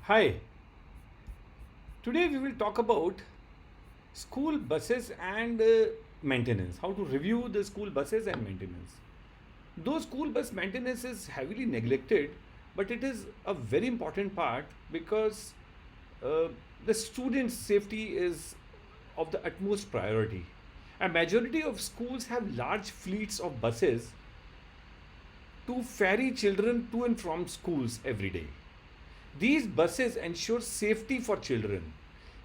Hi, today we will talk about school buses and maintenance. How to review the school buses and maintenance. Though school bus maintenance is heavily neglected, but it is a very important part because uh, the students' safety is of the utmost priority. A majority of schools have large fleets of buses to ferry children to and from schools every day. These buses ensure safety for children.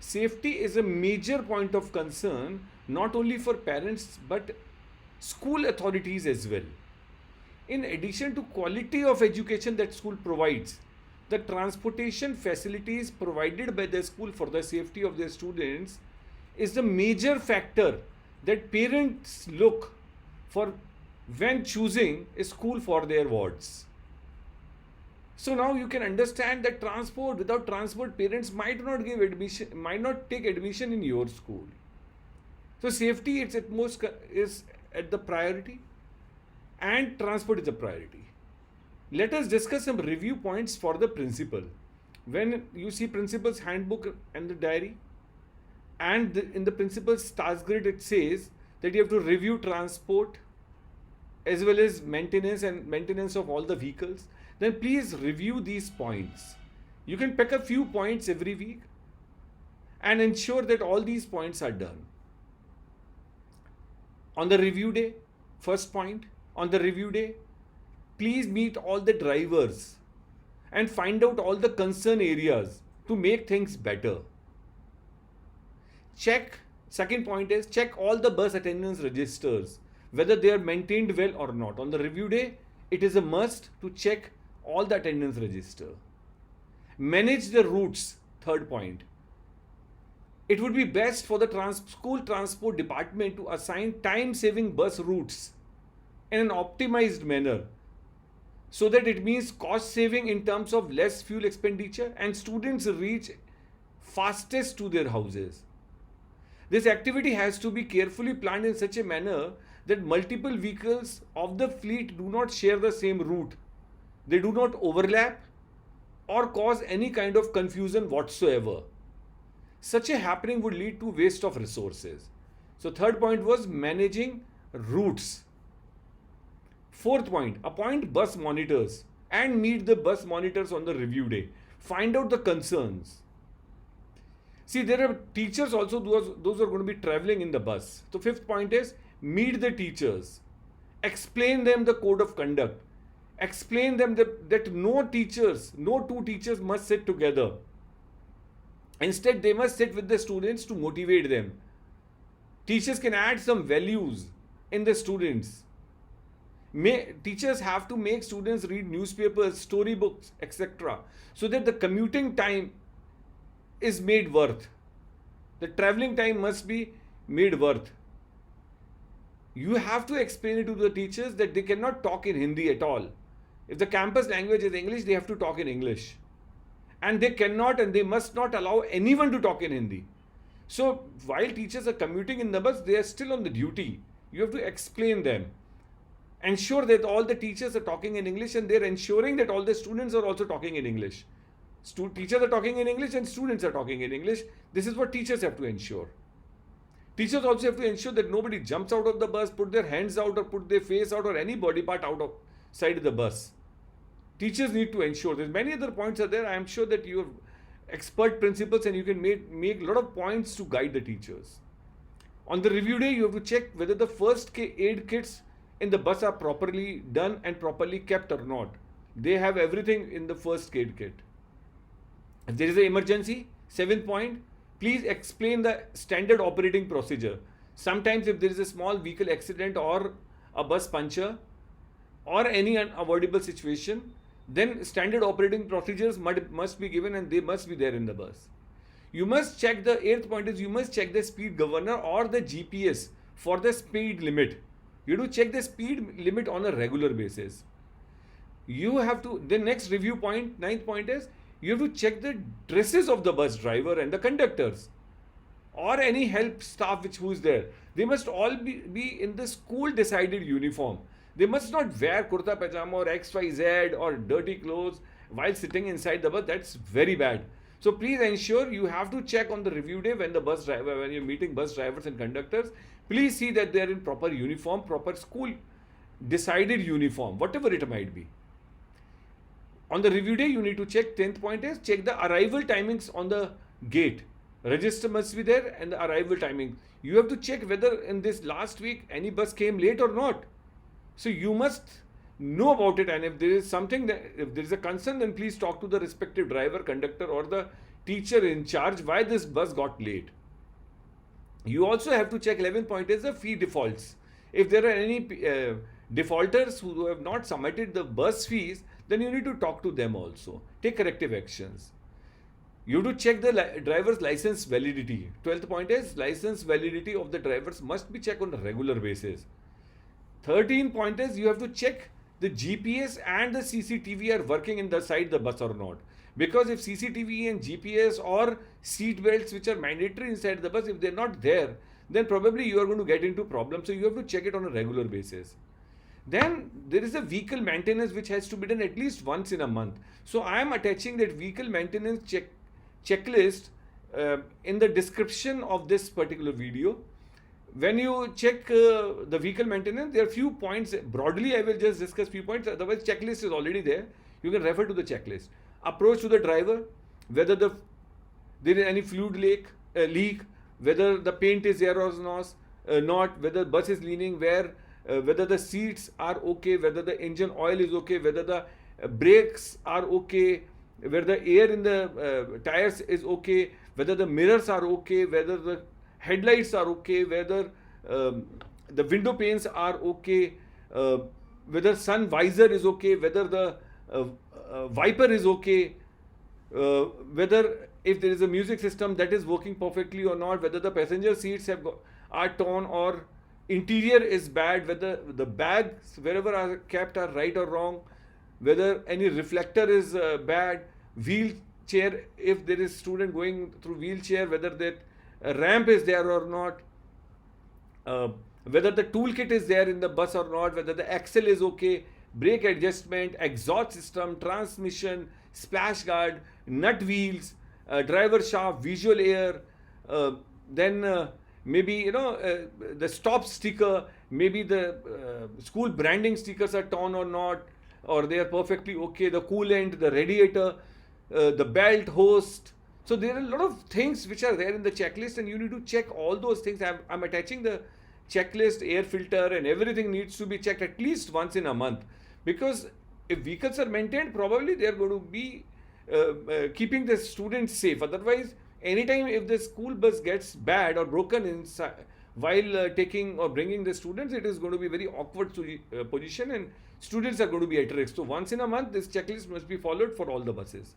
Safety is a major point of concern not only for parents but school authorities as well. In addition to quality of education that school provides, the transportation facilities provided by the school for the safety of their students is the major factor that parents look for when choosing a school for their wards. So now you can understand that without transport, parents might not give admission, might not take admission in your school. So safety its at most is at the priority, and transport is a priority. Let us discuss some review points for the principal. When you see principal's handbook and the diary, and in the principal's task grid, it says that you have to review transport as well as maintenance of all the vehicles. Then please review these points. You can pick a few points every week and ensure that all these points are done. On the review day, first point, on the review day, please meet all the drivers and find out all the concern areas to make things better. Second point is check all the bus attendance registers, whether they are maintained well or not. On the review day, it is a must to check all the attendance register. Manage the routes, third point. It would be best for the school transport department to assign time-saving bus routes in an optimized manner so that it means cost saving in terms of less fuel expenditure and students reach fastest to their houses. This activity has to be carefully planned in such a manner that multiple vehicles of the fleet do not share the same route. They do not overlap or cause any kind of confusion whatsoever. Such a happening would lead to waste of resources. So third point was managing routes. Fourth point, appoint bus monitors and meet the bus monitors on the review day. Find out the concerns. See, there are teachers also, those are going to be traveling in the bus. So fifth point is meet the teachers. Explain them the code of conduct. Explain them that no two teachers must sit together. Instead, they must sit with the students to motivate them. Teachers can add some values in the students. Teachers have to make students read newspapers, storybooks, etc. so that the commuting time is made worth. The traveling time must be made worth. You have to explain it to the teachers that they cannot talk in Hindi at all. If the campus language is English, they have to talk in English. And they cannot and they must not allow anyone to talk in Hindi. So while teachers are commuting in the bus, they are still on the duty. You have to explain them. Ensure that all the teachers are talking in English and they're ensuring that all the students are also talking in English. Teachers are talking in English and students are talking in English. This is what teachers have to ensure. Teachers also have to ensure that nobody jumps out of the bus, put their hands out or put their face out or any body part out of side of the bus. Teachers need to ensure this. Many other points are there. I am sure that you have expert principals and you can make a lot of points to guide the teachers. On the review day, you have to check whether the first aid kits in the bus are properly done and properly kept or not. They have everything in the first aid kit. If there is an emergency, seventh point, please explain the standard operating procedure. Sometimes if there is a small vehicle accident or a bus puncture or any unavoidable situation, then standard operating procedures must be given and they must be there in the bus. You must check the eighth point is you must check the speed governor or the GPS for the speed limit. You have to check the speed limit on a regular basis. You have to, the next review point, ninth point is you have to check the dresses of the bus driver and the conductors or any help staff who is there. They must all be in the school decided uniform. They must not wear kurta pajama or XYZ or dirty clothes while sitting inside the bus. That's very bad. So please ensure you have to check on the review day when when you're meeting bus drivers and conductors. Please see that they're in proper uniform, proper school decided uniform, whatever it might be. On the review day, you need to check. 10th point is check the arrival timings on the gate. Register must be there and the arrival timing. You have to check whether in this last week any bus came late or not. So you must know about it, and if there is something that, if there is a concern, then please talk to the respective driver, conductor or the teacher in charge why this bus got late. You also have to check. 11th point is the fee defaults. If there are any defaulters who have not submitted the bus fees, then you need to talk to them also. Take corrective actions. You have to check the driver's license validity. 12th point is license validity of the drivers must be checked on a regular basis. 13th point is you have to check the GPS and the CCTV are working inside the bus or not. Because if CCTV and GPS or seat belts, which are mandatory inside the bus, if they're not there, then probably you are going to get into problems. So you have to check it on a regular basis. Then there is a vehicle maintenance which has to be done at least once in a month. So I am attaching that vehicle maintenance checklist in the description of this particular video. When you check the vehicle maintenance, there are few points. Broadly, I will just discuss few points. Otherwise, checklist is already there. You can refer to the checklist. Approach to the driver, whether there is any fluid leak, whether the paint is there or not, whether bus is leaning, whether the seats are okay, whether the engine oil is okay, whether the brakes are okay, whether the air in the tires is okay, whether the mirrors are okay, whether the headlights are okay, whether the window panes are okay, whether sun visor is okay, whether the wiper is okay, whether if there is a music system that is working perfectly or not, whether the passenger seats are torn or interior is bad, whether the bags wherever are kept are right or wrong, whether any reflector is bad, wheelchair, if there is student going through wheelchair, whether that ramp is there or not, whether the toolkit is there in the bus or not, whether the axle is okay, brake adjustment, exhaust system, transmission, splash guard, nut wheels, driver shaft, visual air, then maybe the stop sticker, maybe the school branding stickers are torn or not, or they are perfectly okay, the coolant, the radiator, the belt, host. So there are a lot of things which are there in the checklist, and you need to check all those things. I'm attaching the checklist, air filter and everything needs to be checked at least once in a month, because if vehicles are maintained, probably they are going to be keeping the students safe. Otherwise, anytime if the school bus gets bad or broken inside while taking or bringing the students, it is going to be very awkward position and students are going to be at risk. So once in a month, this checklist must be followed for all the buses.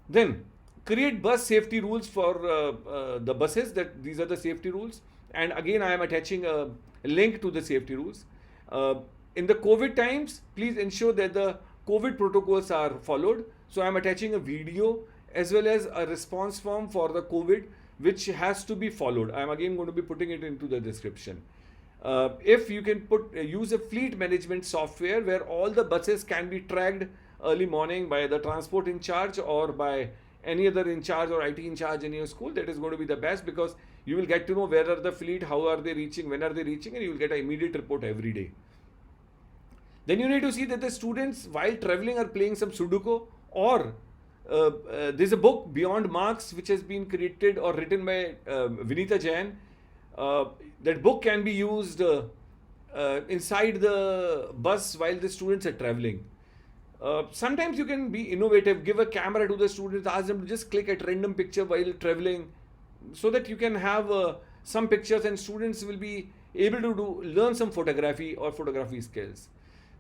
Then create bus safety rules for the buses, that these are the safety rules. And again, I am attaching a link to the safety rules. In the COVID times, please ensure that the COVID protocols are followed. So I am attaching a video as well as a response form for the COVID, which has to be followed. I am again going to be putting it into the description. If you can use a fleet management software where all the buses can be tracked early morning by the transport in charge or by any other in charge or IT in charge in your school, that is going to be the best, because you will get to know where are the fleet, how are they reaching, when are they reaching, and you will get an immediate report every day. Then you need to see that the students while traveling are playing some Sudoku, or there's a book, Beyond Marks, which has been created or written by Vinita Jain. That book can be used inside the bus while the students are traveling. Sometimes you can be innovative, give a camera to the students, ask them to just click at random picture while traveling, so that you can have some pictures and students will be able to learn some photography or photography skills.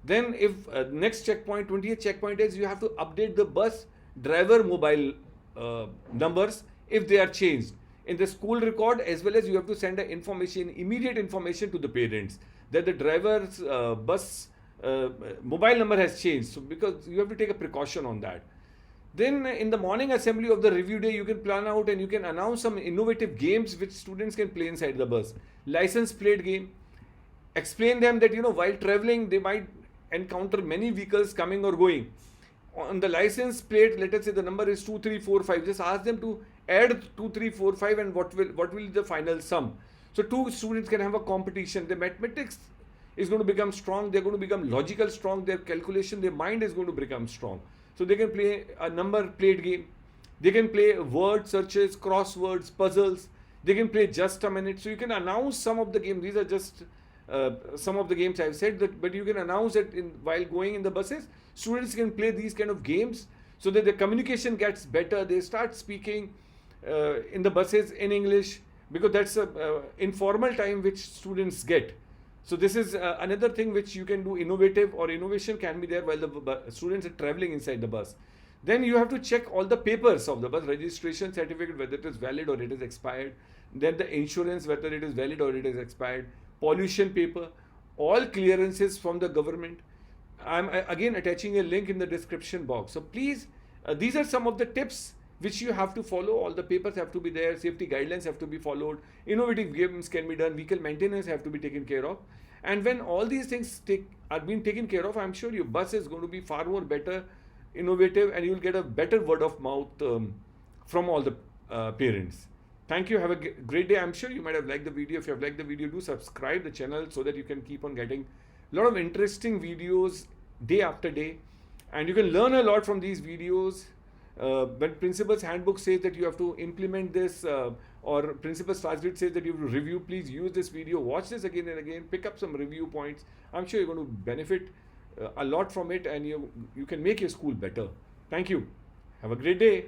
Then if next checkpoint, 20th checkpoint is you have to update the bus driver mobile numbers if they are changed in the school record, as well as you have to send immediate information to the parents that the driver's bus mobile number has changed. So because you have to take a precaution on that. Then in the morning assembly of the review day, you can plan out and you can announce some innovative games which students can play inside the bus. License plate game. Explain them that, while traveling, they might encounter many vehicles coming or going. On the license plate, let us say the number is 2345. Just ask them to add 2345 and what will the final sum. So two students can have a competition. The mathematics is going to become strong. They're going to become logical strong. Their calculation, their mind is going to become strong. So they can play a number plate game. They can play word searches, crosswords, puzzles. They can play just a minute. So you can announce some of the games. These are just some of the games I've said that, but you can announce it while going in the buses. Students can play these kind of games so that the communication gets better. They start speaking in the buses in English, because that's a informal time which students get. So this is another thing which you can do. Innovative or innovation can be there while the students are traveling inside the bus. Then you have to check all the papers of the bus: registration certificate, whether it is valid or it is expired. Then the insurance, whether it is valid or it is expired. Pollution paper, all clearances from the government. I'm again attaching a link in the description box. So please, these are some of the tips which you have to follow. All the papers have to be there. Safety guidelines have to be followed. Innovative games can be done. Vehicle maintenance have to be taken care of. And when all these things are being taken care of, I'm sure your bus is going to be far more better, innovative, and you'll get a better word of mouth from all the parents. Thank you. Have a great day. I'm sure you might have liked the video. If you have liked the video, do subscribe the channel so that you can keep on getting a lot of interesting videos day after day. And you can learn a lot from these videos. When Principal's Handbook says that you have to implement this, or Principal's Transcript says that you have to review, please use this video, watch this again and again, pick up some review points. I'm sure you're going to benefit a lot from it, and you can make your school better. Thank you. Have a great day.